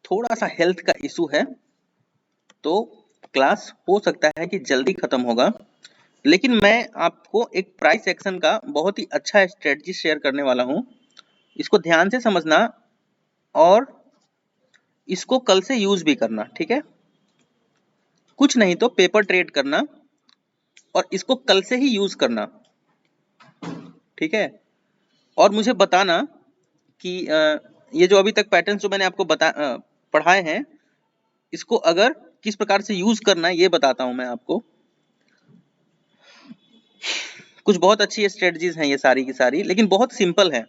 थोड़ा सा हेल्थ का इशू है, तो क्लास हो सकता है कि जल्दी खत्म होगा, लेकिन मैं आपको एक प्राइस एक्शन का बहुत ही अच्छा स्ट्रेटजी शेयर करने वाला हूं। इसको ध्यान से समझना और इसको कल से यूज भी करना, ठीक है? कुछ नहीं तो पेपर ट्रेड करना और इसको कल से ही यूज करना, ठीक है? और मुझे बताना कि ये जो अभी तक पैटर्न जो मैंने आपको पढ़ाए हैं, इसको अगर किस प्रकार से यूज करना है ये बताता हूं मैं आपको। कुछ बहुत अच्छी स्ट्रेटजीज हैं ये सारी की सारी, लेकिन बहुत सिंपल है।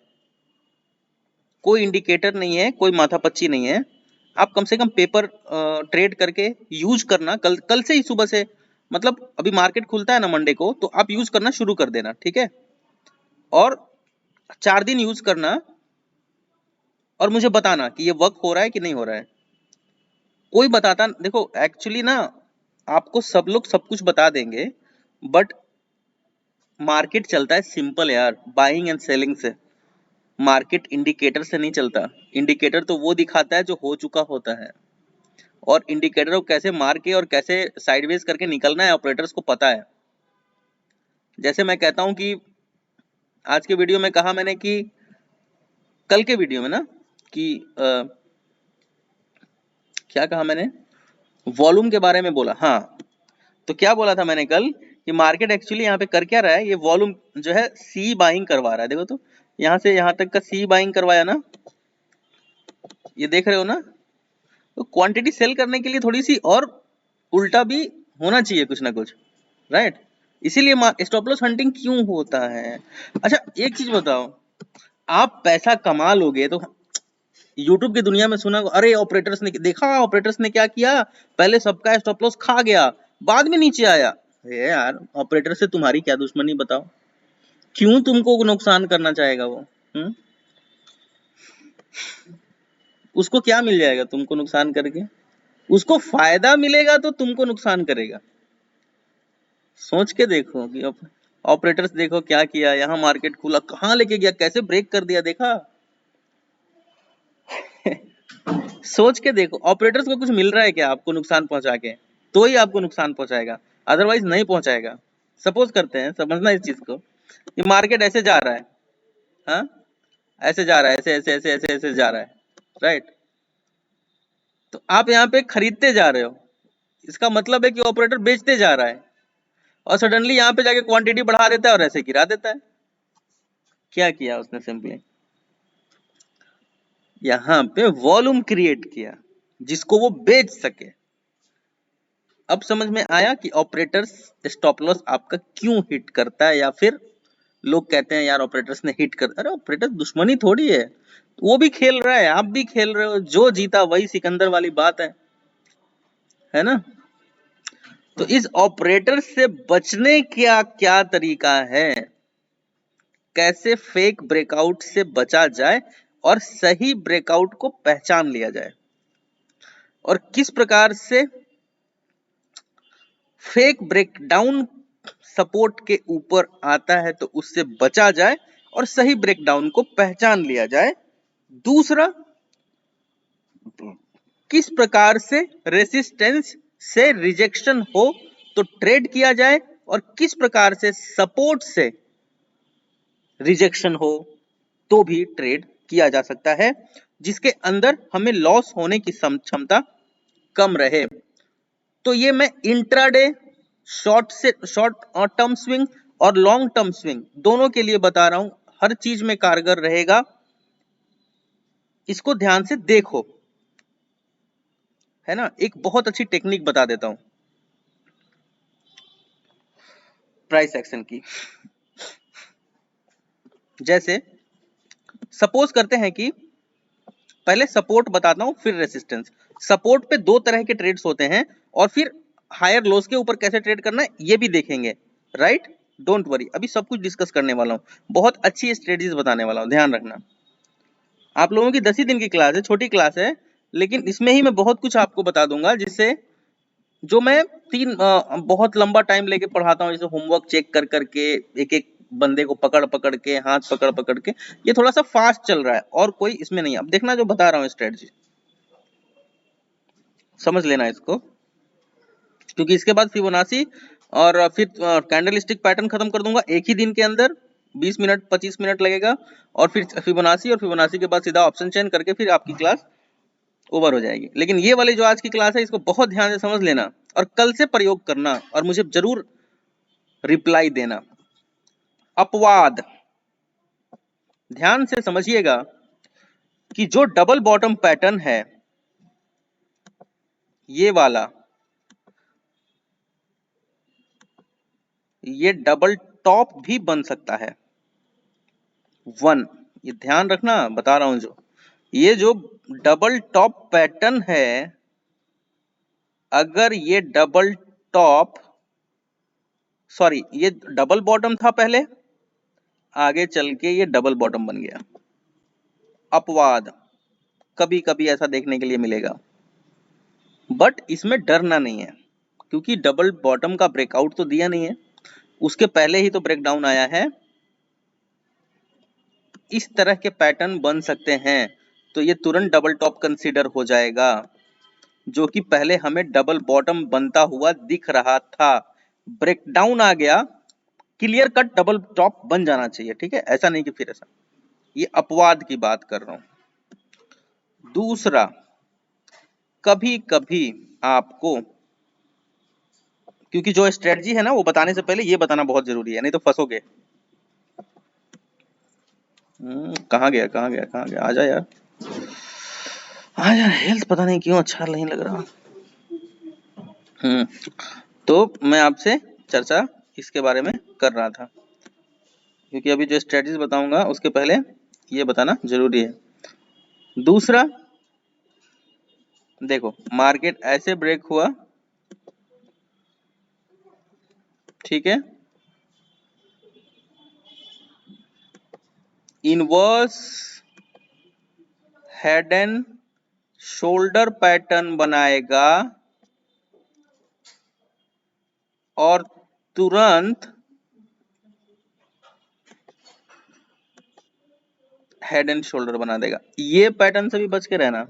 कोई इंडिकेटर नहीं है, कोई माथापच्ची नहीं है। आप कम से कम पेपर ट्रेड करके यूज करना कल से ही सुबह से, मतलब अभी मार्केट खुलता है ना मंडे को, तो आप यूज करना शुरू कर देना, ठीक है? और 4 दिन यूज करना और मुझे बताना कि ये वर्क हो रहा है कि नहीं हो रहा है। कोई बताता, देखो एक्चुअली ना आपको सब लोग सब कुछ बता देंगे, बट मार्केट चलता है सिंपल यार, बाइंग एंड सेलिंग से। मार्केट इंडिकेटर से नहीं चलता। इंडिकेटर तो वो दिखाता है जो हो चुका होता है, और इंडिकेटर को कैसे मार के और कैसे साइडवेज करके निकलना है ऑपरेटर्स को पता है। जैसे मैं कहता हूं कि आज के वीडियो में कहा मैंने कि कल के वीडियो में ना कि क्या कहा मैंने, वॉल्यूम के बारे में बोला। हाँ, तो क्या बोला था मैंने कल कि मार्केट एक्चुअली यहाँ पे कर क्या रहा है, ये वॉल्यूम जो है सी बाइंग करवा रहा है। देखो तो यहाँ से यहाँ तक का सी बाइंग करवाया ना, ये देख रहे हो ना? तो क्वांटिटी सेल करने के लिए थोड़ी सी और उल्टा भी होना चाहिए कुछ ना कुछ, राइट? इसीलिए स्टॉप लॉस हंटिंग क्यों होता है। अच्छा एक चीज बताओ, आप पैसा कमा लोगे तो यूट्यूब की दुनिया में सुना, अरे ऑपरेटर्स ने देखा, ऑपरेटर्स ने क्या किया, पहले सबका स्टॉप लॉस खा गया, बाद में नीचे आया। ये यार ऑपरेटर से तुम्हारी क्या दुश्मनी बताओ, क्यों तुमको नुकसान करना चाहेगा वो? उसको क्या मिल जाएगा तुमको नुकसान करके? उसको फायदा मिलेगा तो तुमको नुकसान करेगा। सोच के देखो कि ऑपरेटर्स देखो क्या किया, यहाँ मार्केट खुला, कहाँ लेके गया, कैसे ब्रेक कर दिया, देखा? सोच के देखो, ऑपरेटर्स को कुछ मिल रहा है क्या आपको नुकसान पहुंचा के? तो ही आपको नुकसान पहुंचाएगा, अदरवाइज नहीं पहुंचाएगा। सपोज करते हैं, समझना इस चीज को, ये मार्केट ऐसे जा रहा है, हाँ ऐसे जा रहा है, ऐसे ऐसे ऐसे ऐसे ऐसे जा रहा है, राइट? तो आप यहाँ पे खरीदते जा रहे हो, इसका मतलब है कि ऑपरेटर बेचते जा रहा है, और सडनली यहाँ पे जाके क्वांटिटी बढ़ा देता है और ऐसे गिरा देता है। क्या किया उसने? सिंपली यहाँ पे वॉल्यूम क्रिएट किया जिसको वो बेच सके। अब समझ में आया कि ऑपरेटर्स स्टॉप लॉस आपका क्यों हिट करता है, या फिर लोग कहते हैं यार ऑपरेटर्स ने हिट कर, अरे ऑपरेटर दुश्मनी थोड़ी है, वो भी खेल रहा है, आप भी खेल रहे हो, जो जीता वही सिकंदर वाली बात है ना? तो इस ऑपरेटर से बचने का क्या तरीका है, कैसे फेक ब्रेकआउट से बचा जाए और सही ब्रेकआउट को पहचान लिया जाए, और किस प्रकार से फेक ब्रेकडाउन सपोर्ट के ऊपर आता है तो उससे बचा जाए और सही ब्रेकडाउन को पहचान लिया जाए। दूसरा, किस प्रकार से रेसिस्टेंस से रिजेक्शन हो तो ट्रेड किया जाए, और किस प्रकार से सपोर्ट से रिजेक्शन हो तो भी ट्रेड किया जा सकता है, जिसके अंदर हमें लॉस होने की क्षमता कम रहे। तो ये मैं इंट्राडे शॉर्ट टर्म स्विंग और लॉन्ग टर्म स्विंग दोनों के लिए बता रहा हूं, हर चीज में कारगर रहेगा, इसको ध्यान से देखो, है ना? एक बहुत अच्छी टेक्निक बता देता हूं प्राइस एक्शन की। जैसे सपोज करते हैं कि पहले सपोर्ट बताता हूं फिर रेसिस्टेंस। सपोर्ट पे दो तरह के ट्रेड्स होते हैं, और फिर हायर लोस के ऊपर कैसे ट्रेड करना है ये भी देखेंगे, राइट? डोंट वरी, अभी सब कुछ डिस्कस करने वाला हूं, बहुत अच्छी स्ट्रेटजीज बताने वाला हूं, ध्यान रखना। आप लोगों की 10 ही दिन की क्लास है, छोटी क्लास है, लेकिन इसमें ही मैं बहुत कुछ आपको बता दूंगा, जिससे जो मैं बहुत लंबा टाइम लेके पढ़ाता हूँ, जैसे होमवर्क चेक कर करके, एक एक बंदे को पकड़ पकड़ के, हाथ पकड़ पकड़ के, ये थोड़ा सा फास्ट चल रहा है, और कोई इसमें नहीं है। अब देखना जो बता रहा हूँ स्ट्रेटजी, समझ लेना इसको, क्योंकि इसके बाद फिबोनाची और फिर कैंडल स्टिक पैटर्न खत्म कर दूंगा एक ही दिन के अंदर, 20 मिनट 25 मिनट लगेगा, और फिर फिबोनाची, और फिबोनाची के बाद सीधा ऑप्शन चेंज करके फिर आपकी क्लास ओवर हो जाएगी। लेकिन ये वाली जो आज की क्लास है इसको बहुत ध्यान से समझ लेना और कल से प्रयोग करना और मुझे जरूर रिप्लाई देना। अपवाद, ध्यान से समझिएगा कि जो डबल बॉटम पैटर्न है ये वाला, ये डबल टॉप भी बन सकता है। वन, ये ध्यान रखना, बता रहा हूं जो ये जो डबल टॉप पैटर्न है, अगर ये डबल टॉप, सॉरी ये डबल बॉटम था पहले, आगे चल के ये डबल बॉटम बन गया। अपवाद कभी कभी ऐसा देखने के लिए मिलेगा, बट इसमें डरना नहीं है, क्योंकि डबल बॉटम का ब्रेकआउट तो दिया नहीं है, उसके पहले ही तो ब्रेकडाउन आया है। इस तरह के पैटर्न बन सकते हैं, तो ये तुरंत डबल टॉप कंसीडर हो जाएगा, जो कि पहले हमें डबल बॉटम बनता हुआ दिख रहा था, ब्रेकडाउन आ गया, क्लियर कट डबल टॉप बन जाना चाहिए। ठीक है, ऐसा नहीं कि फिर ऐसा, ये अपवाद की बात कर रहा हूं। दूसरा, कभी कभी आपको, क्योंकि जो स्ट्रेटजी है ना वो बताने से पहले ये बताना बहुत जरूरी है, नहीं तो फंसोगे। कहाँ गया कहाँ गया कहाँ गया, आजा यार आजा, हेल्थ पता नहीं क्यों अच्छा नहीं लग रहा। तो मैं आपसे चर्चा इसके बारे में कर रहा था, क्योंकि अभी जो स्ट्रेटजीज बताऊंगा उसके पहले ये बताना जरूरी है। दूसरा, देखो मार्केट ऐसे ब्रेक हुआ, ठीक है, inverse head and shoulder pattern बनाएगा और तुरंत हेड एंड शोल्डर बना देगा। ये पैटर्न से भी बच के रहना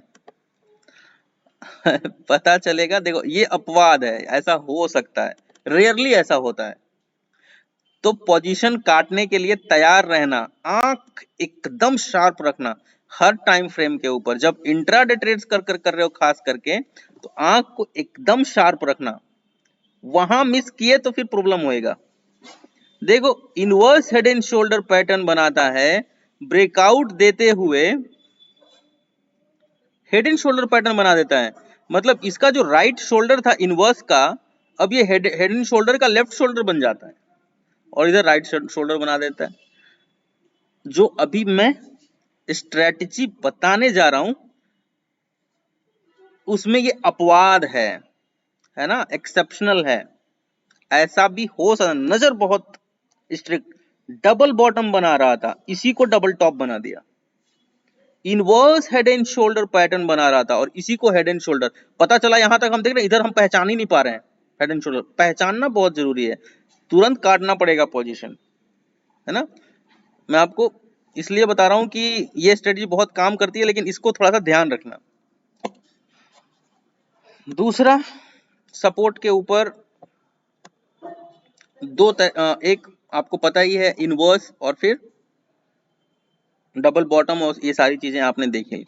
पता चलेगा, देखो ये अपवाद है, ऐसा हो सकता है, रेयरली ऐसा होता है, तो पोजीशन काटने के लिए तैयार रहना, आंख एकदम शार्प रखना हर टाइम फ्रेम के ऊपर। जब इंट्राडे ट्रेड्स कर रहे हो खास करके, तो आंख को एकदम शार्प रखना, वहां मिस किए तो फिर प्रॉब्लम होएगा। देखो inverse head and shoulder pattern बनाता है, ब्रेकआउट देते हुए हेड एंड शोल्डर पैटर्न बना देता है, मतलब इसका जो राइट शोल्डर था इनवर्स का, अब ये हेड एंड शोल्डर का लेफ्ट शोल्डर बन जाता है और इधर राइट शोल्डर बना देता है। जो अभी मैं स्ट्रेटजी बताने जा रहा हूं उसमें ये अपवाद है ना, एक्सेप्शनल है, ऐसा भी हो सकता। नजर बहुत स्ट्रिक्ट, डबल बॉटम बना रहा था, इसी को डबल टॉप बना दिया, inverse head and shoulder pattern बना रहा था और इसी को हेड एंड शोल्डर। पता चला यहां तक हम देख रहे हैं, इधर हम पहचान ही नहीं पा रहे हैं, हेड एंड शोल्डर पहचानना बहुत जरूरी है, तुरंत काटना पड़ेगा पोजीशन, है ना। मैं आपको इसलिए बता रहा हूं कि ये स्ट्रेटजी बहुत काम करती है, लेकिन इसको थोड़ा सा ध्यान रखना। दूसरा, सपोर्ट के ऊपर एक आपको पता ही है, इनवर्स और फिर डबल बॉटम, और ये सारी चीजें आपने देखी,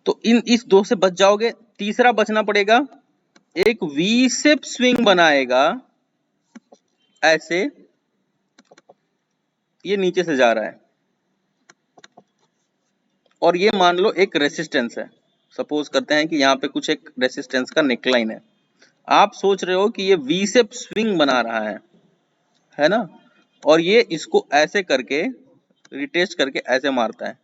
तो इस दो से बच जाओगे। तीसरा बचना पड़ेगा, एक वी शेप स्विंग बनाएगा ऐसे, ये नीचे से जा रहा है और ये मान लो एक रेसिस्टेंस है, सपोज करते हैं कि यहाँ पे कुछ एक रेसिस्टेंस का नेकलाइन है, आप सोच रहे हो कि ये वी शेप स्विंग बना रहा है ना, और ये इसको ऐसे करके रिटेस्ट करके ऐसे मारता है।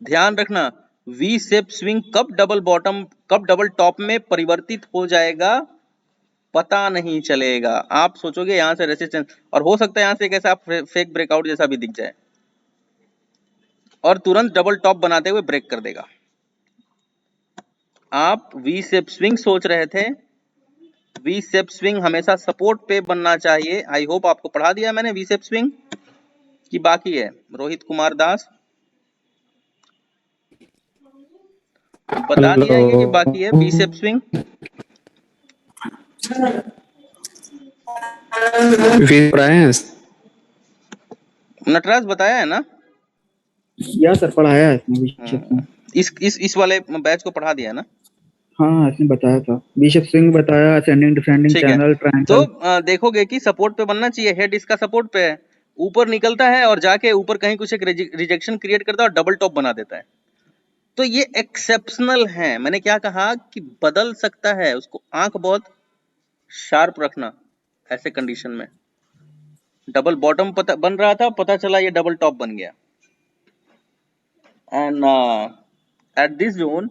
ध्यान रखना, वी शेप स्विंग कब डबल बॉटम कब डबल टॉप में परिवर्तित हो जाएगा पता नहीं चलेगा। आप सोचोगे यहां से रेसिस्टेंस, और हो सकता है यहां से कैसा फेक ब्रेकआउट जैसा भी दिख जाए और तुरंत डबल टॉप बनाते हुए ब्रेक कर देगा। आप वी शेप स्विंग सोच रहे थे, वी शेप स्विंग हमेशा सपोर्ट पे बनना चाहिए। आई होप आपको पढ़ा दिया मैंने वी शेप स्विंग की, बाकी है रोहित कुमार दास। बता दिया ये कि बाकी है बी शेप स्विंग। नटराज बताया है ना? या सर पढ़ाया है इसने बिशप हम्म, सिंह। इस वाले बैच को पढ़ा दिया है ना? हाँ इसने बताया था, बिशप सिंह बताया, असेंडिंग डिसेंडिंग ठीक है। चैनल तो ट्रायंगल। देखोगे कि सपोर्ट पे बनना चाहिए, हेड इसका सपोर्ट पे है, ऊपर निकलता है और जाके ऊपर कहीं कुछ एक रिजेक्शन क्रिएट करता है और डबल टॉप बना देता है। तो ये एक्सेप्शनल है। मैंने क्या कहा कि बदल सकता है, उसको आंख बहुत शार्प रखना। ऐसे कंडीशन में डबल बॉटम पता बन रहा था, पता चला ये डबल टॉप बन गया। एंड एट दिस जोन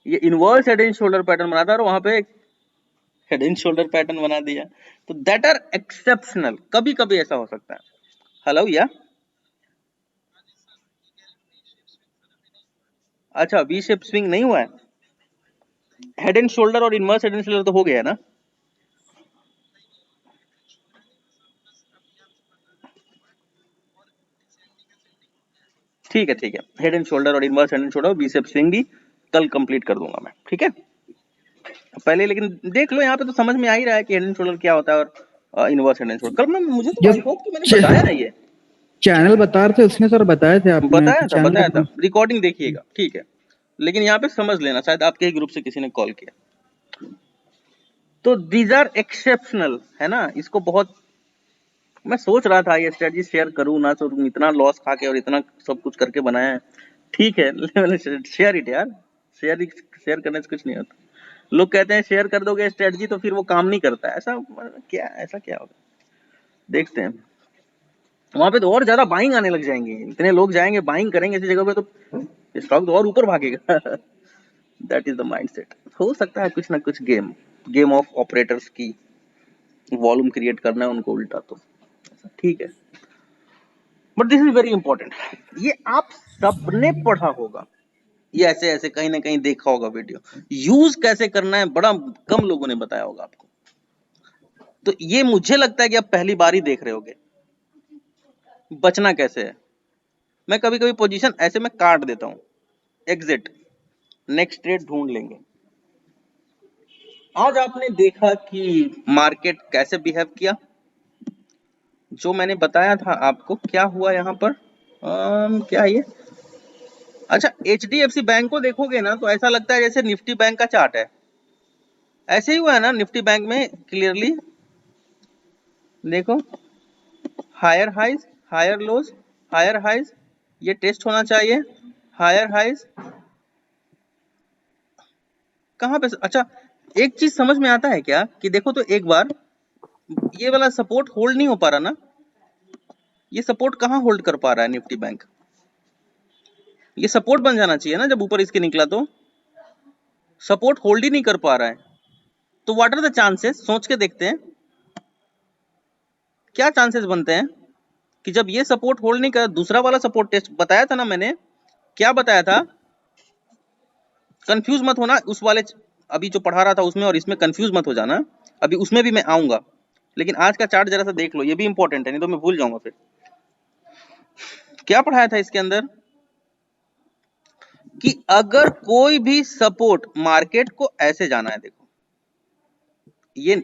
ये inverse head and shoulder pattern बना था और वहां पे हेड एंड शोल्डर पैटर्न बना दिया। तो दैट आर एक्सेप्शनल, कभी कभी ऐसा हो सकता है। हेलो या अच्छा, वी शेप स्विंग नहीं हुआ है, हेड एंड शोल्डर और इनवर्स हेड एंड शोल्डर तो हो गया है ना? ठीक है ठीक है, हेड एंड शोल्डर और inverse head and shoulder V shape swing भी कल कंप्लीट कर दूंगा मैं, ठीक है। पहले लेकिन देख लो, यहाँ पे तो समझ में आ ही रहा है कि हेड एंड शोल्डर क्या होता है और इनवर्स हेड एंड शोल्डर। कल मैं, मुझे तो आई जब होप कि मैंने बताया है ये। चैनल बता रहे थे उसने सर, बताए थे आपने कि चैनल बताया था, रिकॉर्डिंग देखिएगा, ठीक है। लेकिन यहाँ पे समझ लेना, शायद आपके ही ग्रुप से किसी ने कॉल किया। तो दीज आर एक्सेप्शनल है ना। इसको बहुत, मैं सोच रहा था ये स्ट्रेटजी शेयर करूं ना, तो इतना लॉस खा के और इतना सब कुछ करके बनाया है। ठीक है, मैंने शेयर इट यार, शेयर करने से कुछ नहीं होता। लोग कहते हैं शेयर कर दोगे स्ट्रेटजी तो फिर वो काम नहीं करता, ऐसा क्या, ऐसा क्या होगा, देखते हैं। वहां पे तो और ज्यादा बाइंग आने लग जाएंगे, इतने लोग जाएंगे बाइंग करेंगे ऐसी जगह पे, तो स्टॉक तो और ऊपर भागेगा। That is the mindset. हो सकता है कुछ ना कुछ गेम ऑफ ऑपरेटर्स की वॉल्यूम क्रिएट करना है उनको उल्टा, तो ठीक है। But this is very important, ये आप सबने पढ़ा होगा, ये ऐसे ऐसे कहीं ना कहीं देखा होगा वीडियो। यूज कैसे करना है बड़ा कम लोगों ने बताया होगा आपको। तो ये मुझे लगता है कि आप पहली बार ही देख रहे होगे। बचना कैसे है, मैं कभी कभी पोजीशन ऐसे में काट देता हूं, एग्जिट, नेक्स्ट ट्रेड ढूंढ लेंगे। आज आपने देखा कि मार्केट कैसे बिहेव किया, जो मैंने बताया था आपको क्या हुआ यहां पर। क्या ये, अच्छा HDFC बैंक को देखोगे ना तो ऐसा लगता है जैसे निफ्टी बैंक का चार्ट है। ऐसे ही हुआ है ना निफ्टी बैंक में, क्लियरली देखो, higher highs, higher lows, higher highs, ये टेस्ट होना चाहिए, हायर हाइज कहां पे। अच्छा, एक चीज समझ में आता है क्या कि देखो तो एक बार ये वाला सपोर्ट होल्ड नहीं हो पा रहा ना, ये सपोर्ट कहां होल्ड कर पा रहा है निफ्टी बैंक, ये सपोर्ट बन जाना चाहिए ना, जब ऊपर इसके निकला तो सपोर्ट होल्ड ही नहीं कर पा रहा है। तो व्हाट आर द चांसेस, सोच के देखते हैं क्या चांसेस बनते हैं कि जब ये सपोर्ट होल्ड नहीं कर, दूसरा वाला सपोर्ट टेस्ट बताया था ना मैंने, क्या बताया था, कंफ्यूज मत होना उस वाले अभी जो पढ़ा रहा था उसमें और इसमें कंफ्यूज मत हो जाना, अभी उसमें भी मैं आऊंगा। लेकिन आज का चार्ट जरा सा देख लो, ये भी इंपॉर्टेंट है, नहीं तो मैं भूल जाऊंगा फिर। क्या पढ़ाया था इसके अंदर कि अगर कोई भी सपोर्ट, मार्केट को ऐसे जाना है, देखो ये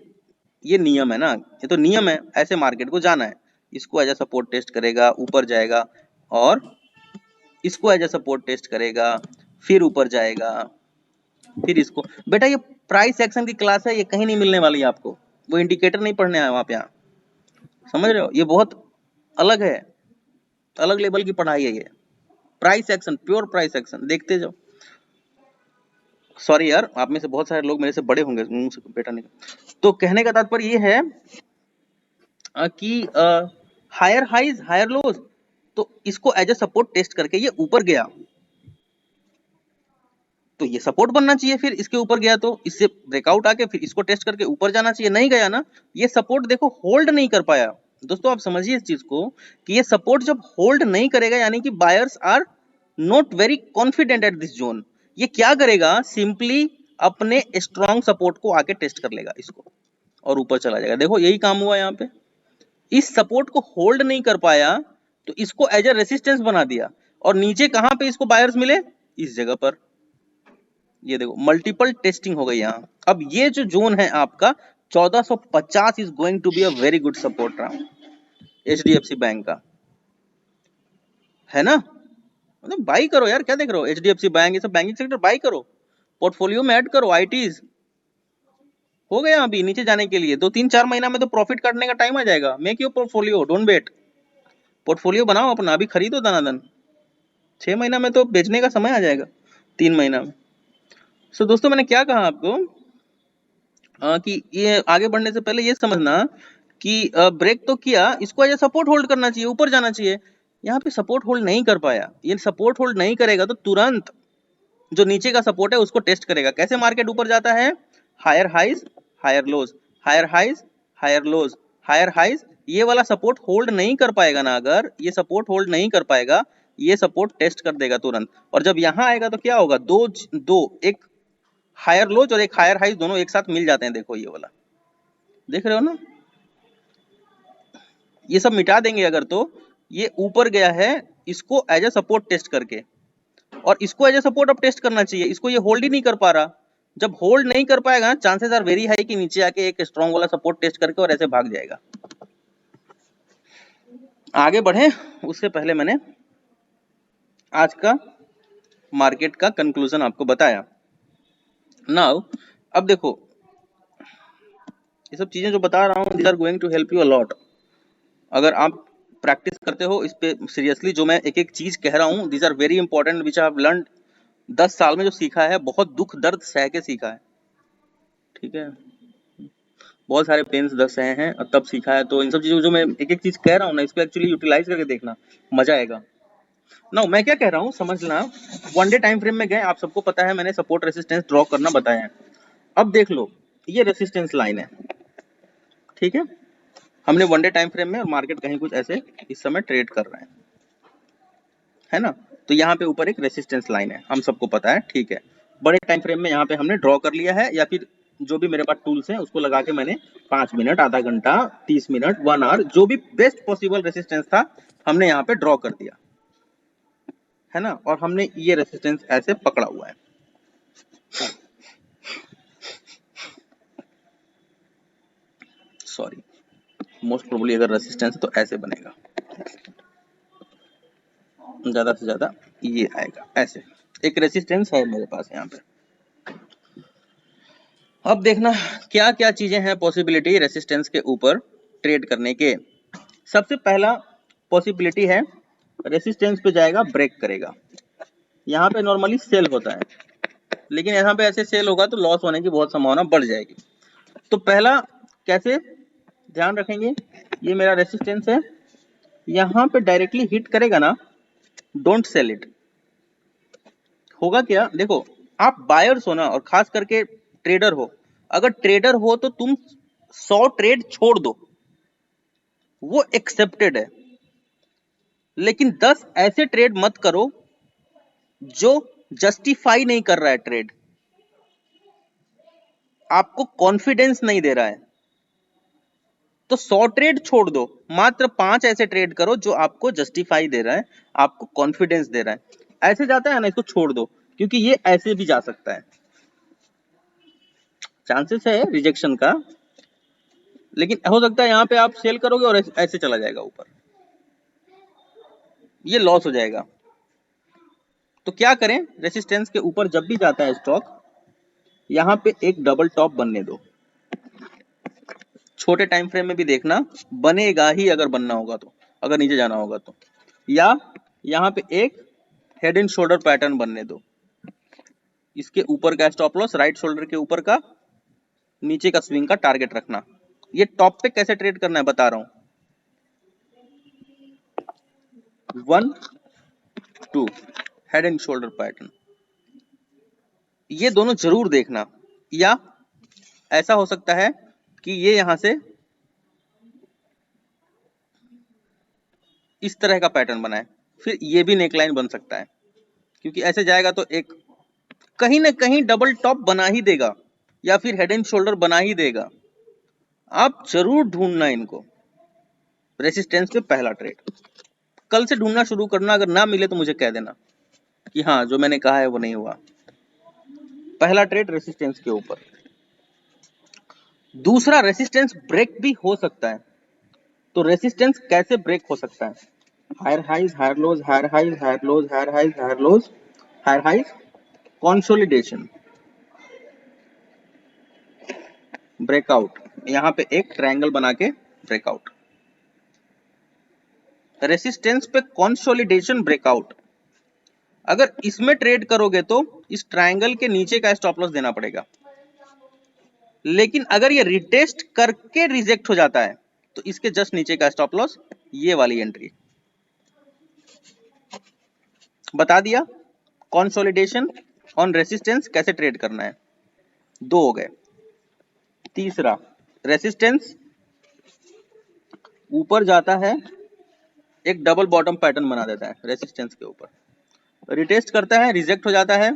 ये नियम है ना, ये तो नियम है, ऐसे मार्केट को जाना है, इसको एज अ सपोर्ट टेस्ट करेगा, ऊपर जाएगा, और इसको एज अ सपोर्ट टेस्ट करेगा, फिर ऊपर जाएगा, फिर इसको। बेटा ये प्राइस एक्शन की क्लास है, ये कहीं नहीं मिलने वाली है आपको, वो इंडिकेटर नहीं पढ़ने आया वहां पे आप, समझ रहे हो, ये बहुत अलग है, अलग लेवल की पढ़ाई है ये। Price action, pure price action देखते जाओ। सॉरी यार, आप में से बहुत सारे लोग मेरे से बड़े होंगे, मुंह से बेटा नहीं। तो कहने का तात्पर्य ये है कि हायर हाइज हायर लोज, तो इसको एज ए सपोर्ट टेस्ट करके ये ऊपर गया, तो ये सपोर्ट बनना चाहिए, फिर इसके ऊपर गया तो इससे ब्रेकआउट आके फिर इसको टेस्ट करके ऊपर जाना चाहिए, नहीं गया ना, ये सपोर्ट देखो होल्ड नहीं कर पाया। दोस्तों आप समझिए इस चीज को कि ये सपोर्ट जब होल्ड नहीं करेगा, यानी कि buyers are not very confident at this zone, ये क्या करेगा, सिंपली अपने स्ट्रॉन्ग सपोर्ट को आके टेस्ट कर लेगा इसको और ऊपर चला जाएगा। देखो यही काम हुआ यहाँ पे, इस सपोर्ट को होल्ड नहीं कर पाया तो इसको एज ए रेसिस्टेंस बना दिया, और नीचे कहां पे इसको बायर्स मिले, इस जगह पर। ये देखो मल्टीपल टेस्टिंग हो गई यहाँ। अब ये जो जोन है आपका 1450 is going to be a very good support round HDFC bank का, है ना। मतलब बाई करो यार, क्या देख रहे हो, एचडीएफसी बैंक, ये सब बैंकिंग सेक्टर बाई करो, पोर्टफोलियो में ऐड करो। आईटीज हो गया अभी नीचे जाने के लिए, 2-3-4 महीना में तो प्रॉफिट काटने का टाइम आ जाएगा। Make your portfolio, don't wait, portfolio बनाओ अपना, अभी खरीदो दनादन, 6 महीना में तो बेचने का समय आ जाएगा, 3 महीना में। सो दोस्तों मैंने क्या कहा आपको कि ये आगे बढ़ने से पहले ये समझना कि ब्रेक तो किया, इसको एज सपोर्ट होल्ड करना चाहिए, ऊपर जाना चाहिए। यहाँ पे सपोर्ट होल्ड नहीं कर पाया, ये सपोर्ट होल्ड नहीं करेगा तो तुरंत जो नीचे का सपोर्ट है उसको टेस्ट करेगा। कैसे मार्केट ऊपर जाता है, higher highs higher lows, higher highs higher lows, higher highs. ये वाला सपोर्ट होल्ड नहीं कर पाएगा ना, अगर ये सपोर्ट होल्ड नहीं कर पाएगा, ये सपोर्ट टेस्ट कर देगा तुरंत। और जब यहां आएगा तो क्या होगा, दो एक हायर लोज और एक हायर हाइज दोनों एक साथ मिल जाते हैं। देखो ये वाला देख रहे हो ना, ये सब मिटा देंगे अगर, तो ये ऊपर गया है, इसको एज ए सपोर्ट टेस्ट करके, और इसको एज ए सपोर्ट अब टेस्ट करना चाहिए। इसको ये होल्ड ही नहीं कर पा रहा, जब होल्ड नहीं कर पाएगा चांसेस आर वेरी हाई कि नीचे आके एक स्ट्रॉन्ग वाला सपोर्ट टेस्ट करके और ऐसे भाग जाएगा। आगे बढ़े उससे पहले मैंने आज का मार्केट का कंक्लूजन आपको बताया। नाउ अब देखो ये सब चीजें जो बता रहा हूँ, these are going to help you a lot. अगर आप प्रैक्टिस करते हो इस पे सीरियसली, जो मैं एक एक चीज कह रहा हूँ, these are very important which I have learned. 10 साल में जो सीखा है, बहुत दुख दर्द सह के सीखा है, ठीक है, बहुत सारे पेन्स दर्द सहे हैं और तब सीखा है। तो इन सब चीजों जो मैं एक एक चीज कह रहा हूँ ना, इसको एक्चुअली यूटिलाइज करके देखना, मजा आएगा। ना मैं क्या कह रहा हूँ समझना, वन डे टाइम फ्रेम में गए, आप सबको पता है मैंने सपोर्ट रेसिस्टेंस ड्रॉ करना बताया है। अब देख लो ये रेसिस्टेंस लाइन है, ठीक है, हमने वन डे टाइम फ्रेम में, और मार्केट कहीं कुछ ऐसे इस समय ट्रेड कर रहे हैं, है ना। तो यहाँ पे ऊपर एक रेसिस्टेंस लाइन है, हम सबको पता है, ठीक है। बड़े टाइम फ्रेम में यहाँ पे हमने ड्रॉ कर लिया है, या फिर जो भी मेरे पास टूल्स हैं उसको लगा के मैंने 5 मिनट, आधा घंटा, 30 मिनट, 1 आवर, जो भी बेस्ट पॉसिबल रेसिस्टेंस था हमने यहाँ पे ड्रॉ कर दिया, है ना। और हमने ये रेसिस्टेंस ऐसे पकड़ा हुआ है, सॉरी, मोस्ट प्रोबेबली अगर रेसिस्टेंस तो ऐसे बनेगा, ज्यादा से ज्यादा ये आएगा, ऐसे एक रेसिस्टेंस है मेरे पास यहाँ पे। अब देखना क्या क्या चीजें हैं पॉसिबिलिटी रेसिस्टेंस के ऊपर ट्रेड करने के। सबसे पहला पॉसिबिलिटी है, रेसिस्टेंस पे जाएगा, ब्रेक करेगा। यहाँ पे नॉर्मली सेल होता है, लेकिन यहाँ पे ऐसे सेल होगा तो लॉस होने की बहुत संभावना बढ़ जाएगी। तो पहला कैसे ध्यान रखेंगे, ये मेरा रेसिस्टेंस है, यहाँ पे डायरेक्टली हिट करेगा ना, डोंट सेल इट। होगा क्या, देखो आप बायर्स हो ना, और खास करके ट्रेडर हो, अगर ट्रेडर हो तो तुम 100 ट्रेड छोड़ दो, वो एक्सेप्टेड है, लेकिन 10 ऐसे ट्रेड मत करो जो जस्टिफाई नहीं कर रहा है ट्रेड, आपको कॉन्फिडेंस नहीं दे रहा है। तो 100 ट्रेड छोड़ दो, मात्र 5 ऐसे ट्रेड करो जो आपको जस्टिफाई दे रहा है, आपको कॉन्फिडेंस दे रहा है। ऐसे जाता है ना, इसको छोड़ दो, क्योंकि ये ऐसे भी जा सकता है, चांसेस है रिजेक्शन का, लेकिन हो सकता है यहाँ पे आप सेल करोगे और ऐसे चला जाएगा ऊपर, ये लॉस हो जाएगा। तो क्या करें, रेसिस्टेंस के ऊपर जब भी जाता है स्टॉक, यहाँ पे एक डबल टॉप बनने दो। छोटे टाइम फ्रेम में भी देखना बनेगा ही, अगर बनना होगा तो, अगर नीचे जाना होगा तो, या यहाँ पे एक हेड एंड शोल्डर पैटर्न बनने दो। इसके ऊपर का स्टॉप लॉस, राइट शोल्डर के ऊपर का, नीचे का स्विंग का टारगेट रखना। ये टॉप पे कैसे ट्रेड करना है बता रहा हूं, 1 2 हेड एंड शोल्डर पैटर्न, ये दोनों जरूर देखना। या ऐसा हो सकता है कि ये यहां से इस तरह का पैटर्न बनाए, फिर ये भी नेकलाइन बन सकता है, क्योंकि ऐसे जाएगा तो एक कहीं ना कहीं डबल टॉप बना ही देगा, या फिर हेड एंड शोल्डर बना ही देगा। आप जरूर ढूंढना इनको, रेसिस्टेंस पे पहला ट्रेड कल से ढूंढना शुरू करना, अगर ना मिले तो मुझे कह देना कि हाँ जो मैंने कहा है वो नहीं हुआ। पहला ट्रेड रेसिस्टेंस के ऊपर। दूसरा, रेसिस्टेंस ब्रेक भी हो सकता है। तो रेसिस्टेंस कैसे ब्रेक हो सकता है? Higher highs, higher lows, higher highs, higher lows, higher highs, higher lows, higher highs, consolidation, breakout. यहां पे एक ट्रायंगल बना के ब्रेकआउट। रेसिस्टेंस पे कंसोलिडेशन, ब्रेकआउट। अगर इसमें ट्रेड करोगे तो इस ट्रायंगल के नीचे का स्टॉप लॉस देना पड़ेगा। लेकिन अगर ये रिटेस्ट करके रिजेक्ट हो जाता है तो इसके जस्ट नीचे का स्टॉप लॉस ये वाली एंट्री। बता दिया कंसोलिडेशन ऑन रेसिस्टेंस कैसे ट्रेड करना है। दो हो गए। तीसरा, रेसिस्टेंस ऊपर जाता है, एक डबल बॉटम पैटर्न बना देता है रेसिस्टेंस के ऊपर, रिटेस्ट करता है, रिजेक्ट हो जाता है,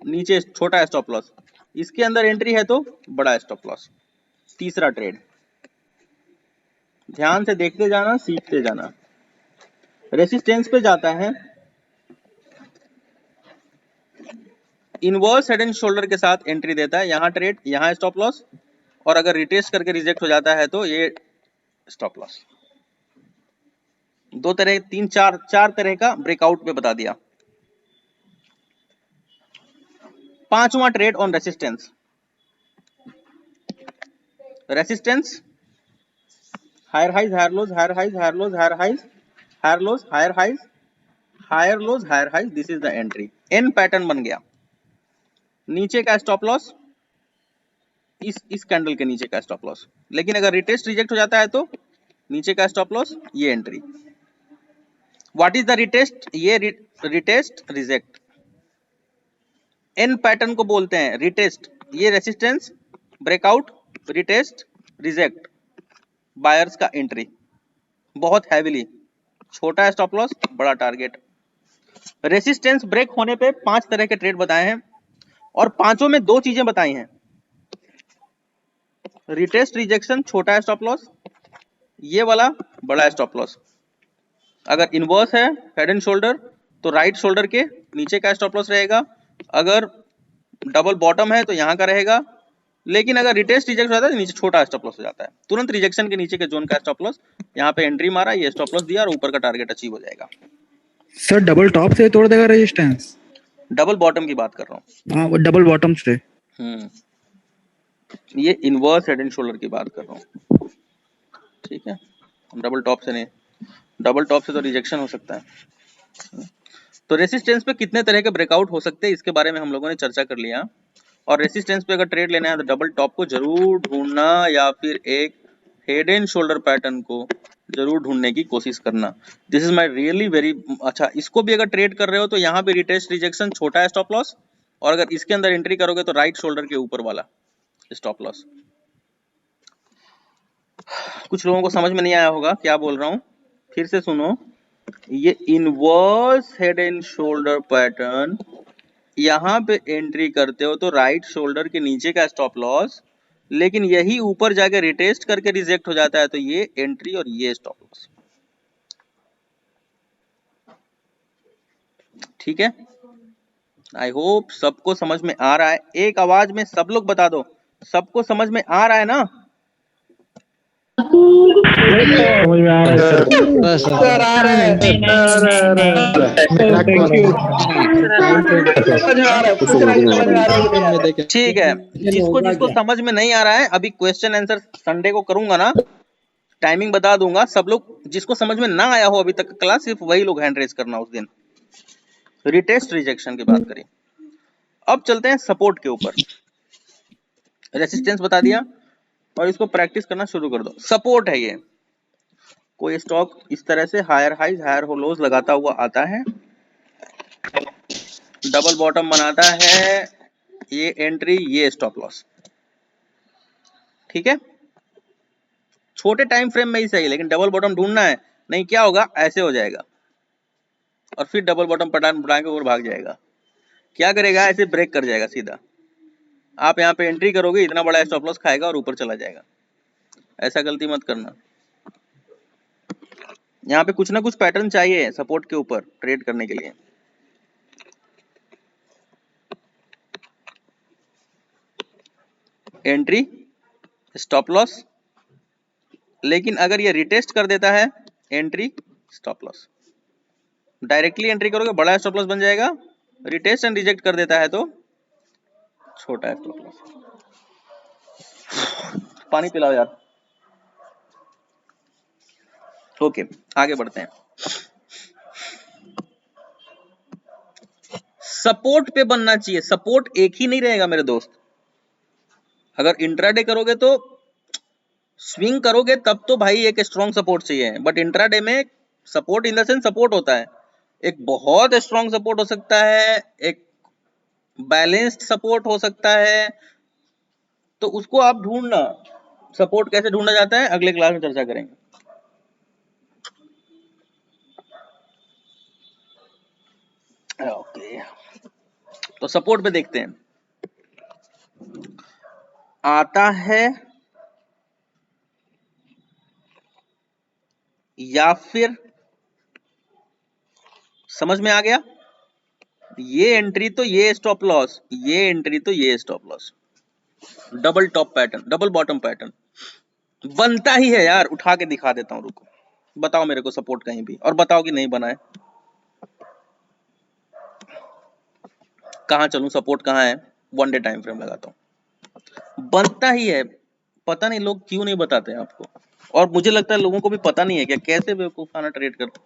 नीचे छोटा स्टॉप लॉस, इसके अंदर एंट्री है तो बड़ा स्टॉप लॉस। तीसरा ट्रेड, ध्यान से देखते जाना, सीखते जाना। रेसिस्टेंस पे जाता है, इनवर्स हेड एंड शोल्डर के साथ एंट्री देता है, यहां ट्रेड, यहां स्टॉप लॉस, और अगर रिटेस्ट करके रिजेक्ट हो जाता है तो ये स्टॉप लॉस। दो तरह, तीन चार तरह का ब्रेकआउट पे बता दिया। पांचवा trade on resistance. Resistance, higher highs, higher lows, higher highs, higher lows, higher highs, higher lows, higher highs, higher lows, higher highs, this is the entry. N pattern बन गया। नीचे का स्टॉप लॉस इस candle के नीचे का stop loss. लेकिन अगर रिटेस्ट रिजेक्ट हो जाता है तो नीचे का स्टॉप लॉस ये entry. What is the retest? ये रिटेस्ट रिजेक्ट। एन पैटर्न को बोलते हैं रिटेस्ट। ये resistance, breakout, retest, reject, buyers का एंट्री। बहुत हैवीली, छोटा स्टॉप लॉस, बड़ा टारगेट। रेसिस्टेंस ब्रेक होने पे 5 तरह के ट्रेड बताए हैं और पांचों में 2 चीजें बताई हैं। रिटेस्ट रिजेक्शन, छोटा स्टॉप लॉस, ये वाला बड़ा स्टॉप लॉस। अगर इनवर्स है हेड एंड शोल्डर तो राइट शोल्डर के नीचे का स्टॉप लॉस रहेगा। अगर डबल बॉटम है तो यहां का रहेगा। लेकिन अगर रिटेस्ट रिजेक्ट हो जाता है तो नीचे छोटा स्टॉप लॉस हो जाता है। तुरंत रिजेक्शन के नीचे के जोन का स्टॉप लॉस, यहाँ पे एंट्री मारा, ये स्टॉप लॉस दिया और ऊपर का टारगेट अचीव हो जाएगा। सर डबल टॉप से तोड़ देगा रेजिस्टेंस? डबल बॉटम की बात कर रहा हूँ। हाँ, वो डबल बॉटम से। ये इनवर्स हेड एंड शोल्डर की बात कर रहा हूँ, ठीक है, डबल टॉप से नहीं। डबल टॉप से तो रिजेक्शन हो सकता है। तो रेसिस्टेंस पे कितने तरह के ब्रेकआउट हो सकते हैं इसके बारे में हम लोगों ने चर्चा कर लिया। और रेसिस्टेंस पे अगर ट्रेड लेना है तो डबल टॉप को जरूर ढूंढना या फिर एक हेड एंड शोल्डर पैटर्न को जरूर ढूंढने की कोशिश करना। This is my really very अच्छा। इसको भी अगर ट्रेड कर रहे हो तो यहाँ पे रिटेस्ट रिजेक्शन, छोटा स्टॉप लॉस, और अगर इसके अंदर एंट्री करोगे तो राइट शोल्डर के ऊपर वाला स्टॉप लॉस। कुछ लोगों को समझ में नहीं आया होगा क्या बोल रहा हूं, फिर से सुनो। ये inverse head and shoulder pattern, यहां पे एंट्री करते हो तो राइट शोल्डर के नीचे का स्टॉप लॉस, लेकिन यही ऊपर जाके रिटेस्ट करके रिजेक्ट हो जाता है तो ये एंट्री और ये स्टॉप लॉस। ठीक है, आई होप सबको समझ में आ रहा है। एक आवाज में सब लोग बता दो, सबको समझ में आ रहा है ना? समझ में आ रहा है सर। सर आ रहा है। Thank you. समझ में आ रहा है, पूछ रहा है कि समझ में आ रहा है कि नहीं आ रहा है। ठीक है, जिसको जिसको समझ में नहीं आ रहा है, अभी क्वेश्चन आंसर संडे को करूंगा ना, टाइमिंग बता दूंगा। सब लोग जिसको समझ में ना आया हो अभी तक क्लास, सिर्फ वही लोग हैंड रेज करना उस दिन। रिटेस्ट रिजेक्शन की बात करें। अब चलते हैं सपोर्ट के ऊपर। रेसिस्टेंस बता दिया और इसको प्रैक्टिस करना शुरू कर दो। सपोर्ट है ये, कोई स्टॉक इस तरह से हायर हाइज हायर लोज लगाता हुआ आता है, डबल बॉटम बनाता है, ये एंट्री ये स्टॉप लॉस। ठीक है, छोटे टाइम फ्रेम में ही सही, लेकिन डबल बॉटम ढूंढना है, नहीं क्या होगा, ऐसे हो जाएगा और फिर डबल बॉटम पैटर्न बना के और भाग जाएगा। क्या करेगा, ऐसे ब्रेक कर जाएगा सीधा। आप यहाँ पे एंट्री करोगे, इतना बड़ा स्टॉप लॉस खाएगा और ऊपर चला जाएगा। ऐसा गलती मत करना। यहाँ पे कुछ ना कुछ पैटर्न चाहिए सपोर्ट के ऊपर ट्रेड करने के लिए। एंट्री स्टॉप लॉस, लेकिन अगर ये रिटेस्ट कर देता है entry stop loss. Directly entry करोगे बड़ा स्टॉप लॉस बन जाएगा, रिटेस्ट एंड रिजेक्ट कर देता है तो छोटा स्टॉप लॉस। पानी पिलाओ यार। ओके आगे बढ़ते हैं। सपोर्ट पे बनना चाहिए, सपोर्ट एक ही नहीं रहेगा मेरे दोस्त। अगर इंट्राडे करोगे तो स्विंग करोगे तब तो भाई एक स्ट्रॉन्ग सपोर्ट चाहिए, बट इंट्राडे में support in the sense support होता है, एक बहुत स्ट्रॉन्ग सपोर्ट हो सकता है, एक बैलेंस्ड सपोर्ट हो सकता है, तो उसको आप ढूंढना। सपोर्ट कैसे ढूंढा जाता है अगले क्लास में चर्चा करेंगे। ओके तो सपोर्ट पे देखते हैं, आता है या फिर समझ में आ गया, ये एंट्री तो ये स्टॉप लॉस, ये एंट्री तो ये stop loss, double top pattern double bottom pattern बनता ही है यार। उठा के दिखा देता हूं, रुको बताओ मेरे को सपोर्ट कहीं भी, और बताओ कि नहीं बना है। कहां चलूं, सपोर्ट कहां है, वन डे टाइम फ्रेम लगाता हूं, बनता ही है। पता नहीं लोग क्यों नहीं बताते हैं आपको, और मुझे लगता है लोगों को भी पता नहीं है क्या, कैसे बेवकूफाना ट्रेड करते।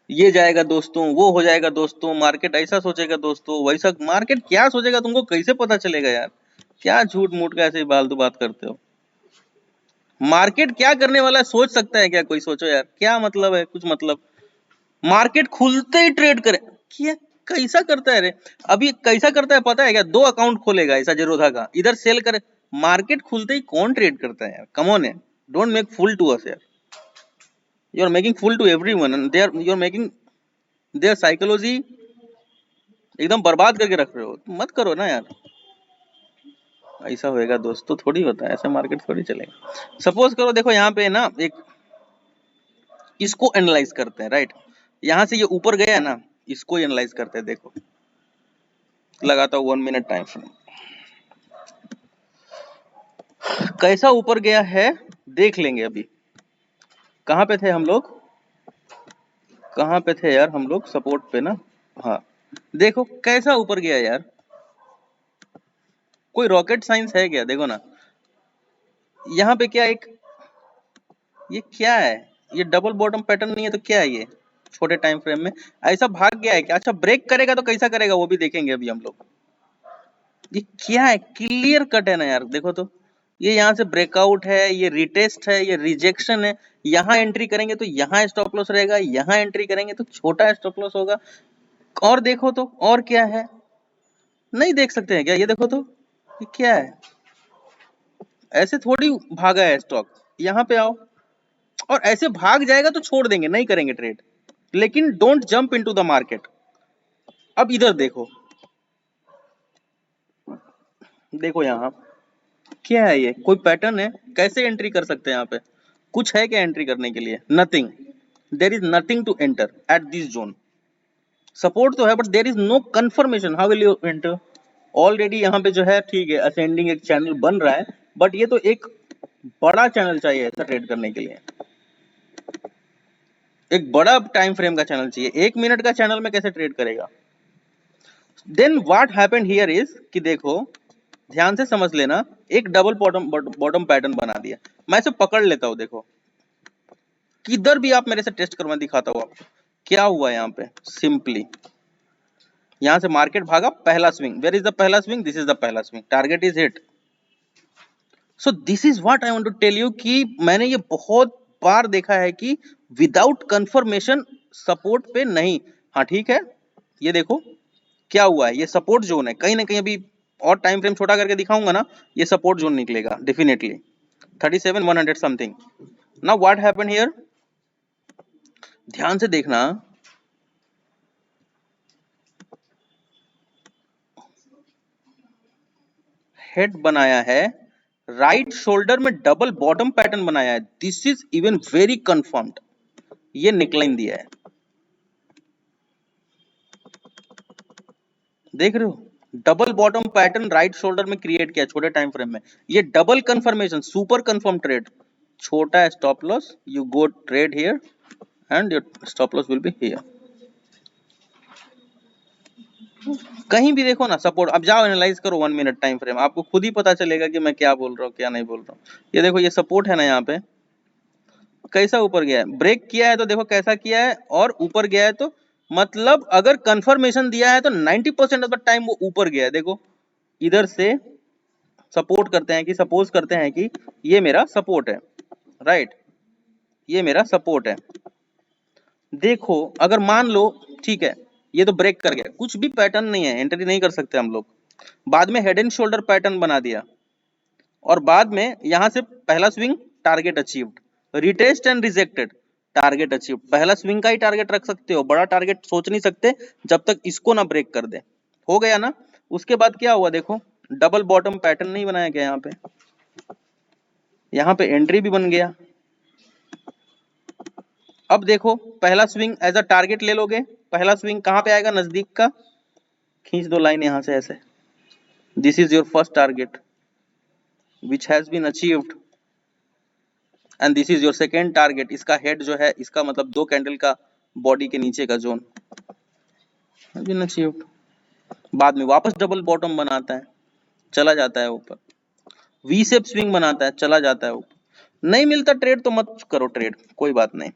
ये जाएगा दोस्तों, वो हो जाएगा दोस्तों, मार्केट ऐसा सोचेगा दोस्तों, वैसा मार्केट क्या सोचेगा तुमको कैसे पता चलेगा यार, क्या झूठ मूठ का ऐसे फालतू बात करते हो। मार्केट क्या करने वाला है सोच सकता है क्या कोई, सोचो यार क्या मतलब है, कुछ मतलब। मार्केट खुलते ही ट्रेड करे, क्या कैसा करता है रे। अभी कैसा करता है पता है क्या, 2 अकाउंट खोलेगा ऐसा जेरोधा का, इधर सेल करे। मार्केट खुलते ही कौन ट्रेड करता है यार, कम ऑन है, don't make fool to us यार, you are making fool to everyone and they are, you are making their psychology एकदम बर्बाद करके रख रहे हो, मत करो ना यार। ऐसा होएगा दोस्तों, थोड़ी होता है ऐसे, मार्केट थोड़ी चलेगा। सपोज करो देखो यहाँ पे ना एक, इसको एनालाइज करते हैं राइट, यहां से ये ऊपर गया ना, इसको एनालाइज करते हैं। देखो लगाता हूं 1 मिनट टाइम फ्रेम, कैसा ऊपर गया है देख लेंगे। अभी कहां पे थे हम लोग, कहां पे थे यार हम लोग, सपोर्ट पे ना, हाँ देखो कैसा ऊपर गया यार, कोई रॉकेट साइंस है क्या, देखो ना यहाँ पे क्या एक, ये क्या है, ये डबल बॉटम पैटर्न नहीं है तो क्या है ये, छोटे टाइम फ्रेम में ऐसा भाग गया है क्या। अच्छा ब्रेक करेगा तो कैसा करेगा वो भी देखेंगे अभी हम लोग। ये क्या है, क्लियर कट है ना यार, देखो तो ये यहाँ से ब्रेकआउट है, ये रिटेस्ट है, ये रिजेक्शन है। यहाँ एंट्री करेंगे तो यहाँ स्टॉप लॉस रहेगा, यहाँ एंट्री करेंगे तो छोटा स्टॉप लॉस होगा। और देखो तो और क्या है, नहीं देख सकते हैं क्या, ये देखो तो ये क्या है, ऐसे थोड़ी भागा है स्टॉक। यहाँ पे आओ, और ऐसे भाग जाएगा तो छोड़ देंगे, नहीं करेंगे ट्रेड, लेकिन don't jump into the market. अब इधर देखो, देखो यहाँ क्या है, ये कोई पैटर्न है, कैसे एंट्री कर सकते हैं यहाँ पे, कुछ है क्या एंट्री करने के लिए, nothing, there is nothing to enter at this zone. Support तो है but there is no confirmation, how will you enter. Already यहाँ पे जो है ठीक है असेंडिंग एक चैनल बन रहा है, बट ये तो एक बड़ा चैनल चाहिए ऐसा ट्रेड करने के लिए, एक बड़ा टाइम फ्रेम का चैनल चाहिए, 1 मिनट का चैनल में कैसे ट्रेड करेगा। Then what happened here is कि देखो ध्यान से समझ लेना, एक डबल बॉटम पैटर्न बना दिया, मैं इसे पकड़ लेता हूं। देखो किधर भी आप मेरे से टेस्ट करवा, दिखाता हूं आपको क्या हुआ यहाँ पे। सिंपली यहां से मार्केट भागा, पहला स्विंग, वेयर इज द पहला स्विंग, दिस इज द पहला swing, target is hit. So this is what I want to tell you कि मैंने ये बहुत बार देखा है कि विदाउट कंफर्मेशन सपोर्ट पे नहीं। हाँ ठीक है, ये देखो क्या हुआ है, ये सपोर्ट जोन है कहीं ना कहीं, अभी और टाइम फ्रेम छोटा करके दिखाऊंगा ना, ये सपोर्ट जोन निकलेगा definitely 37,100 something. Now what happened here, ध्यान से देखना, हेड बनाया है, राइट शोल्डर में डबल बॉटम पैटर्न बनाया है, this is even very confirmed, ये निकलाइन दिया है, देख रहे हो double bottom pattern right shoulder में क्रिएट किया छोटे टाइम फ्रेम में, ये double confirmation, super confirm trade, छोटा stop loss, you go trade here and your stop loss will be here. कहीं भी देखो ना सपोर्ट, अब जाओ एनालाइज करो 1 मिनट टाइम फ्रेम, आपको खुद ही पता चलेगा कि मैं क्या बोल रहा हूँ क्या नहीं बोल रहा हूँ। ये देखो ये सपोर्ट है ना, यहाँ पे कैसा ऊपर गया है, ब्रेक किया है तो देखो कैसा किया है, और ऊपर गया है तो मतलब अगर कंफर्मेशन दिया है तो 90% ऑफ द टाइम वो ऊपर गया है। देखो इधर से सपोर्ट करते हैं कि सपोज करते हैं कि ये मेरा सपोर्ट है, राइट, ये मेरा सपोर्ट है। देखो अगर मान लो ठीक है ये तो ब्रेक कर गया, कुछ भी पैटर्न नहीं है, एंट्री नहीं कर सकते हम लोग, बाद में हेड एंड शोल्डर पैटर्न बना दिया, और बाद में यहां से पहला swing target achieved, retest and rejected, target achieved, पहला स्विंग का ही टारगेट रख सकते हो, बड़ा टारगेट सोच नहीं सकते जब तक इसको ना ब्रेक कर दे। हो गया ना, उसके बाद क्या हुआ देखो, डबल बॉटम पैटर्न नहीं बनाया गया, यहाँ पे एंट्री भी बन गया। अब देखो पहला स्विंग एज अ टारगेट ले लोगे, पहला स्विंग कहां पे आएगा, नजदीक का, खींच दो लाइन यहां से ऐसे, this is your first target which has been achieved and this is your second target, इसका हेड जो है, इसका मतलब 2 कैंडल का बॉडी के नीचे का जोन बीन अचीव्ड। बाद में वापस डबल बॉटम बनाता है, चला जाता है ऊपर, वी शेप स्विंग बनाता है, चला जाता है ऊपर, नहीं मिलता ट्रेड तो मत करो ट्रेड, कोई बात नहीं।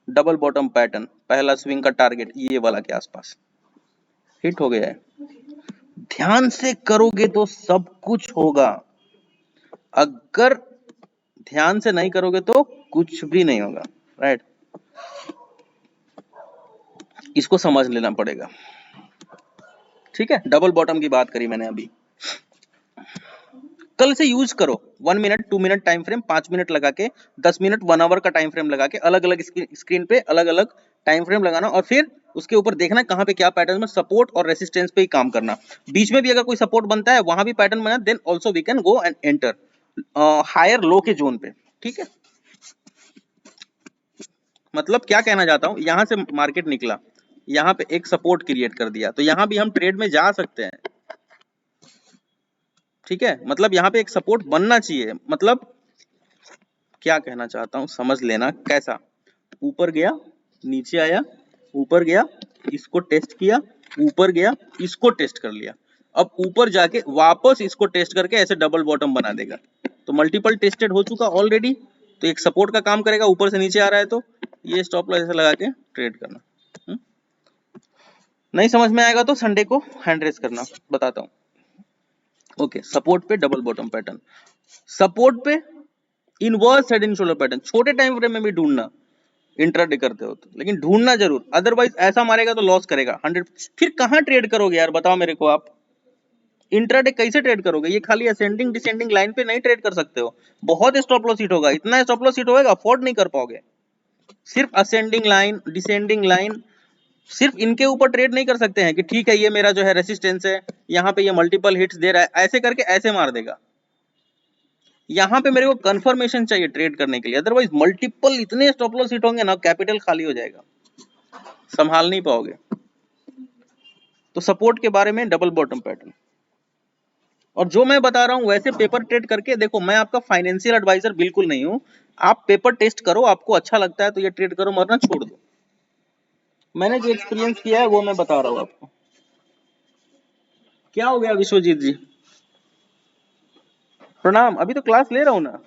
डबल बॉटम पैटर्न, पहला स्विंग का टारगेट ये वाला के आसपास हिट हो गया है। ध्यान से करोगे तो सब कुछ होगा, अगर ध्यान से नहीं करोगे तो कुछ भी नहीं होगा, राइट, इसको समझ लेना पड़ेगा। ठीक है, डबल बॉटम की बात करी मैंने अभी, कल से यूज करो 1 minute 2 minute time frame, 5 minute लगा के, 10 मिनट 1 आवर का टाइम फ्रेम लगा के, अलग अलग स्क्रीन पे अलग अलग टाइम फ्रेम लगाना, और फिर उसके ऊपर देखना कहां पे क्या पैटर्न में सपोर्ट और रेसिस्टेंस पे ही काम करना। बीच में भी अगर कोई सपोर्ट बनता है वहां भी पैटर्न बना, then also we can go and enter higher low के जोन पे। ठीक है, मतलब क्या कहना चाहता हूं, यहां से मार्केट निकला, यहां पे एक सपोर्ट क्रिएट कर दिया, तो यहां भी हम ट्रेड में जा सकते हैं। ठीक है, मतलब यहाँ पे एक सपोर्ट बनना चाहिए, मतलब क्या कहना चाहता हूं समझ लेना, कैसा, ऊपर गया, नीचे आया, ऊपर गया, इसको टेस्ट किया, ऊपर गया, इसको टेस्ट कर लिया, अब ऊपर जाके वापस इसको टेस्ट करके ऐसे डबल बॉटम बना देगा, तो मल्टीपल टेस्टेड हो चुका ऑलरेडी, तो एक सपोर्ट का काम करेगा, ऊपर से नीचे आ रहा है तो ये स्टॉप लॉस ऐसे लगा के ट्रेड करना। नहीं समझ में आएगा तो संडे को हैंड रेस करना, बताता हूँ। ओके, सपोर्ट पे डबल बॉटम पैटर्न, सपोर्ट पे inverse head and shoulder pattern, छोटे टाइम फ्रेम में भी ढूंढना इंट्राडे करते हो तो, लेकिन ढूंढना जरूर, अदरवाइज ऐसा मारेगा तो लॉस करेगा 100। फिर कहां ट्रेड करोगे यार, बताओ मेरे को आप, इंट्राडे कैसे ट्रेड करोगे, ये खाली असेंडिंग डिसेंडिंग लाइन पे नहीं ट्रेड कर सकते हो, बहुत स्टॉप लॉस हिट होगा, इतना स्टॉप लॉस हिट होगा अफोर्ड नहीं कर पाओगे। सिर्फ असेंडिंग लाइन डिसेंडिंग लाइन, सिर्फ इनके ऊपर ट्रेड नहीं कर सकते हैं कि ठीक है ये मेरा जो है रेसिस्टेंस है, यहाँ पे ये मल्टीपल हिट्स दे रहा है, ऐसे करके ऐसे मार देगा। यहाँ पे मेरे को कंफर्मेशन चाहिए ट्रेड करने के लिए, अदरवाइज मल्टीपल इतने स्टॉप लॉस हिट होंगे ना, कैपिटल खाली हो जाएगा, संभाल नहीं पाओगे। तो सपोर्ट के बारे में डबल बॉटम पैटर्न, और जो मैं बता रहा हूं वैसे पेपर ट्रेड करके देखो, मैं आपका फाइनेंशियल एडवाइजर बिल्कुल नहीं हूं, आप पेपर टेस्ट करो, आपको अच्छा लगता है तो ये ट्रेड करो, वरना छोड़ दो। मैंने जो एक्सपीरियंस किया है वो मैं बता रहा हूं आपको। क्या हो गया विश्वजीत जी, प्रणाम, अभी तो क्लास ले रहा हूं ना।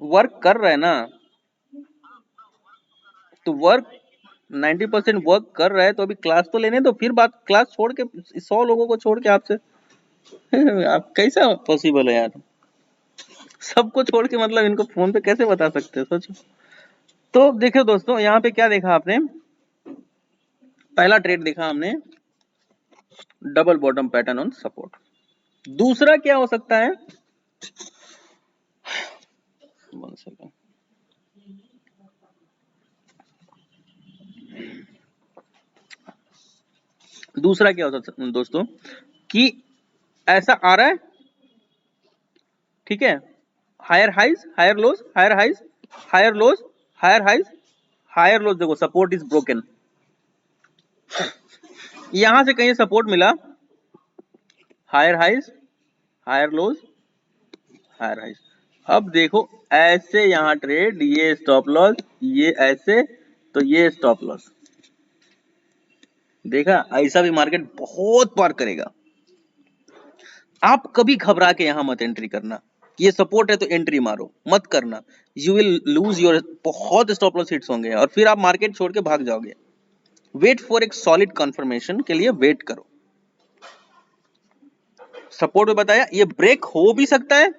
वर्क कर रहा है ना, तो वर्क 90% वर्क कर रहा है, तो अभी क्लास तो लेने दो, फिर बात, क्लास छोड़ के 100 लोगों को छोड़ के आपसे आप कैसा पॉसिबल है यार, सबको छोड़ के मतलब इनको फोन पे कैसे बता सकते हो, सोचो। तो देखो दोस्तों, यहाँ पे क्या देखा आपने, पहला ट्रेड देखा हमने double bottom pattern on support, दूसरा क्या हो सकता है, 1 सेकंड, दूसरा क्या हो सकता है दोस्तों, कि ऐसा आ रहा है, ठीक है, higher highs higher lows, higher highs higher lows, higher highs higher lows देखो, सपोर्ट इज ब्रोकन, यहां से कहीं सपोर्ट मिला, higher highs, higher lows, higher highs. अब देखो ऐसे यहां ट्रेड, ये स्टॉप लॉस, ये ऐसे, तो ये स्टॉप लॉस। देखा, ऐसा भी मार्केट बहुत बार करेगा। आप कभी घबरा के यहां मत एंट्री करना, ये सपोर्ट है तो एंट्री मारो, मत करना। यू विल लूज योर, बहुत स्टॉप लॉस हिट्स होंगे और फिर आप मार्केट छोड़ के भाग जाओगे। वेट फॉर एक सॉलिड कंफर्मेशन के लिए वेट करो। सपोर्ट में बताया ये ब्रेक हो भी सकता है,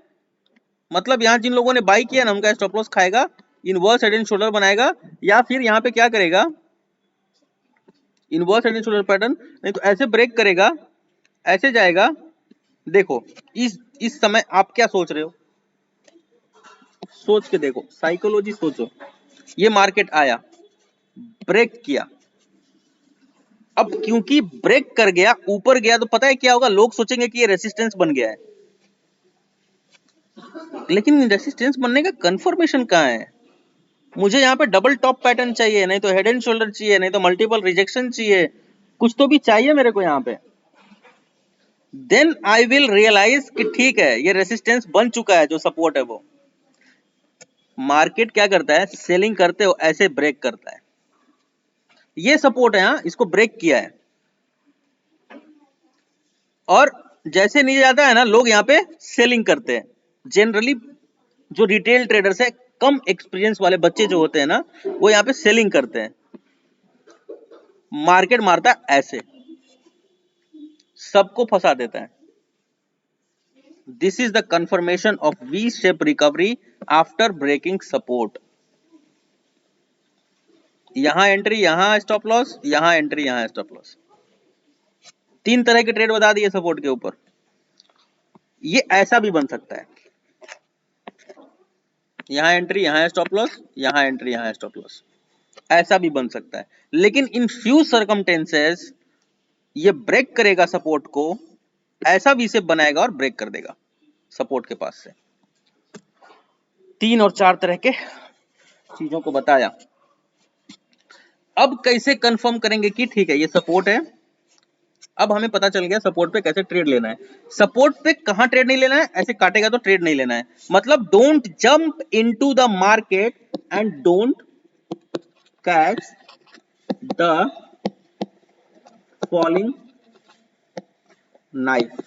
मतलब यहां जिन लोगों ने बाई किया ना उनका स्टॉप लॉस खाएगा, इनवर्स हेड एंड शोल्डर बनाएगा, या फिर यहां पे क्या करेगा, inverse head and shoulder pattern, नहीं तो ऐसे ब्रेक करेगा, ऐसे जाएगा। देखो इस समय आप क्या सोच रहे हो, सोच के देखो, साइकोलॉजी सोचो। ये मार्केट आया, ब्रेक किया, अब क्योंकि ब्रेक कर गया, ऊपर गया, तो पता है क्या होगा, लोग सोचेंगे कि ये रेसिस्टेंस बन गया है, लेकिन रेसिस्टेंस बनने का कंफर्मेशन कहां है। मुझे यहाँ पे डबल टॉप पैटर्न चाहिए, नहीं तो हेड एंड शोल्डर चाहिए, नहीं तो मल्टीपल रिजेक्शन चाहिए, कुछ तो भी चाहिए मेरे को यहाँ पे। देन आई विल रियलाइज कि ठीक है ये रेसिस्टेंस बन चुका है, जो सपोर्ट है वो। मार्केट क्या करता है, सेलिंग करते हो ऐसे ब्रेक करता है, ये सपोर्ट है, इसको ब्रेक किया है, और जैसे नीचे जाता है ना, लोग यहाँ पे सेलिंग करते हैं। जनरली जो रिटेल ट्रेडर्स है, कम एक्सपीरियंस वाले बच्चे जो होते हैं ना, वो यहाँ पे सेलिंग करते हैं। मार्केट मारता है ऐसे, सबको फंसा देता है। This is the confirmation of V shape recovery after breaking support. यहां एंट्री, यहां स्टॉप लॉस, यहां एंट्री, यहां स्टॉप लॉस। 3 तरह के ट्रेड बता दिए सपोर्ट के ऊपर। ये ऐसा भी बन सकता है, यहां एंट्री, यहां स्टॉप लॉस, यहां एंट्री, यहां स्टॉप लॉस, ऐसा भी बन सकता है। लेकिन इन फ्यू सर्कमटेंसेस ये ब्रेक करेगा सपोर्ट को, ऐसा भी शेप बनाएगा और ब्रेक कर देगा सपोर्ट के पास से। 3 और 4 तरह के चीजों को बताया। अब कैसे कंफर्म करेंगे कि ठीक है ये सपोर्ट है। अब हमें पता चल गया सपोर्ट पे कैसे ट्रेड लेना है। सपोर्ट पे कहां ट्रेड नहीं लेना है, ऐसे काटेगा तो ट्रेड नहीं लेना है। मतलब don't jump into the market and don't catch the falling knife.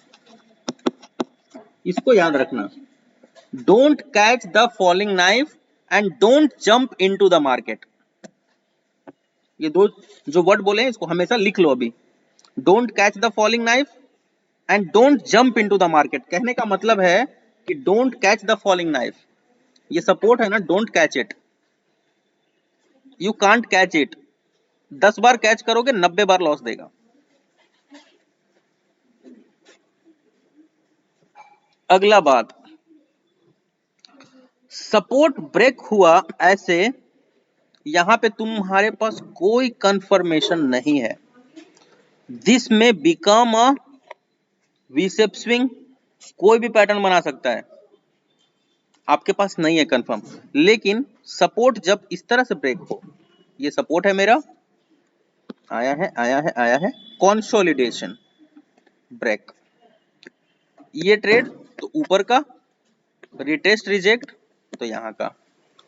इसको याद रखना, don't catch the falling knife and don't jump into the market. ये दो जो वर्ड बोले हैं इसको हमेशा लिख लो अभी। Don't catch the falling knife and don't jump into the market. कहने का मतलब है कि don't catch the falling knife, ये सपोर्ट है ना, don't catch it, you can't catch it. 10 bar catch करोगे 90 बार लॉस देगा। अगला बात, सपोर्ट ब्रेक हुआ ऐसे, यहां पे तुम्हारे पास कोई कंफर्मेशन नहीं है। दिस में become a V shape swing, कोई भी पैटर्न बना सकता है, आपके पास नहीं है कंफर्म। लेकिन सपोर्ट जब इस तरह से ब्रेक हो, ये सपोर्ट है मेरा, आया है आया है आया है, कंसोलिडेशन ब्रेक, ये ट्रेड तो ऊपर का, रिटेस्ट रिजेक्ट तो यहां का।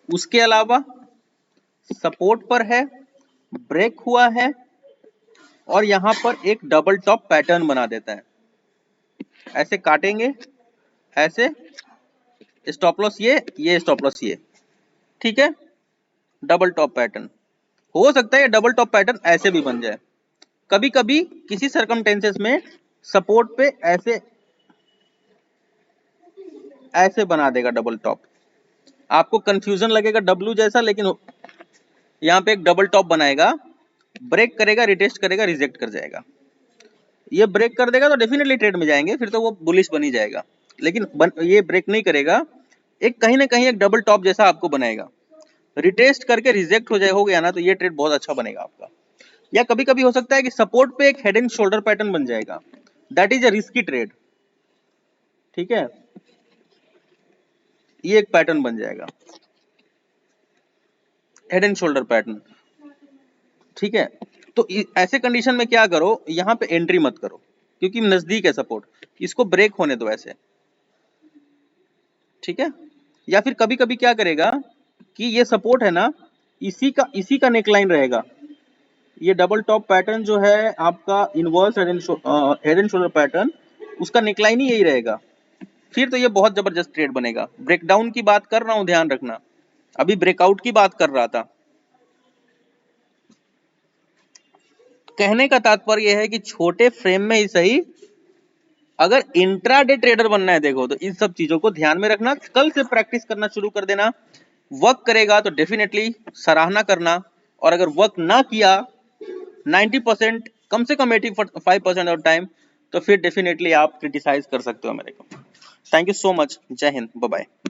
उसके अलावा सपोर्ट पर है, ब्रेक हुआ है, और यहां पर एक डबल टॉप पैटर्न बना देता है, ऐसे काटेंगे, ऐसे स्टॉप लॉस ये स्टॉप लॉस ये, ठीक है, डबल टॉप पैटर्न। हो सकता है डबल टॉप पैटर्न ऐसे भी बन जाए, कभी कभी किसी सर्कमटेंसेस में सपोर्ट पे ऐसे ऐसे बना देगा डबल टॉप। आपको कंफ्यूजन लगेगा डब्ल्यू जैसा, लेकिन यहां पे एक डबल टॉप बनाएगा, ब्रेक करेगा, रिटेस्ट करेगा, रिजेक्ट कर जाएगा। ये ब्रेक कर देगा तो डेफिनेटली ट्रेड में जाएंगे, फिर तो वो बुलिश बन ही जाएगा। लेकिन ये ब्रेक नहीं करेगा, एक कहीं ना कहीं एक डबल टॉप जैसा आपको बनाएगा, रिटेस्ट करके रिजेक्ट हो गया ना, तो ये ट्रेड बहुत अच्छा बनेगा आपका। या कभी कभी हो सकता है कि सपोर्ट पे एक हेड एंड शोल्डर पैटर्न बन जाएगा, that is a risky trade, ठीक है, ये एक पैटर्न बन जाएगा। हेड एंड शोल्डर पैटर्न, ठीक है। तो ऐसे कंडीशन में क्या करो, यहाँ पे एंट्री मत करो क्योंकि नजदीक है सपोर्ट, इसको ब्रेक होने दो ऐसे, ठीक है। या फिर कभी कभी क्या करेगा कि ये सपोर्ट है ना, इसी का नेकलाइन रहेगा। ये डबल टॉप पैटर्न जो है आपका inverse head and shoulder pattern, उसका नेकलाइन ही यही रहेगा। फिर तो ये बहुत जबरदस्त ट्रेड बनेगा। ब्रेकडाउन की बात कर रहा हूं, ध्यान रखना, अभी ब्रेकआउट की बात कर रहा था। कहने का तात्पर्य यह है कि छोटे फ्रेम में ही सही, अगर इंट्राडे ट्रेडर बनना है देखो, तो इन सब चीजों को ध्यान में रखना, कल से प्रैक्टिस करना शुरू कर देना। वर्क करेगा तो डेफिनेटली सराहना करना, और अगर वर्क ना किया 90%, कम से कम 85% ऑफ टाइम, तो फिर डेफिनेटली आप क्रिटिसाइज कर सकते हो मेरे को। थैंक यू सो मच, जय हिंद, बाय बाय।